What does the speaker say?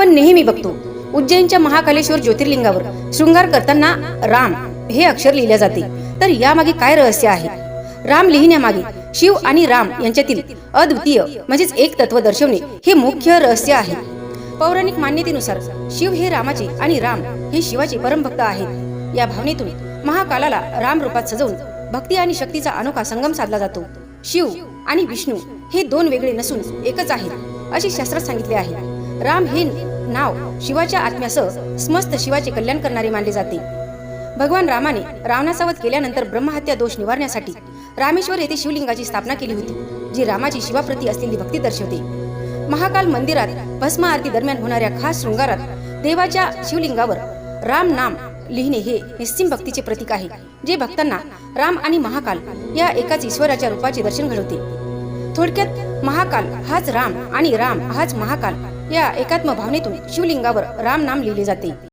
आपण नेहमी बघतो उज्जैनच्या महाकालेश्वर ज्योतिर्लिंगावर शृंगार करताना राम हे अक्षर लिहिले जाते। तर यामागे काय रहस्य आहे? राम लिहिण्यामागे शिव आणि राम यांच्यातील अद्वितीय म्हणजेच एक तत्व दर्शवणे हे मुख्य रहस्य आहे। पौराणिक मान्यतेनुसार शिव हे रामाचे आणि राम हे शिवाचे परमभक्त आहेत। या भावनेतून महाकालाला राम रूपात सजवून भक्ती आणि शक्तीचा अनोखा संगम साधला जातो। शिव आणि विष्णू हे दोन वेगळे नसून एकच आहेत असे शास्त्रात सांगितले आहे। राम हे नाव शिवाच्या आत्म्यासह समस्त शिवाचे कल्याण करणारे मानले जाते। भगवान रामाने रावणाचा वध केल्यानंतर ब्रह्महत्या दोष निवारण्यासाठी रामेश्वर येथे शिवलिंगाची स्थापना केली होती, जी रामाची शिवाप्रती असलेली भक्ती दर्शवते। महाकाल मंदिरात भस्म आरती दरम्यान होणाऱ्या खास शृंगारात देवाच्या शिवलिंगावर राम नाम लिहिणे हे निस्सीम भक्तीचे प्रतीक आहे, जे भक्तांना राम आणि महाकाल या एकाच ईश्वराच्या रूपाचे दर्शन घडवते। थोडक्यात महाकाल हाच राम आणि राम हाच महाकाल या एकात्म भावनेतून शिवलिंगावर राम नाम लिहिले जाते।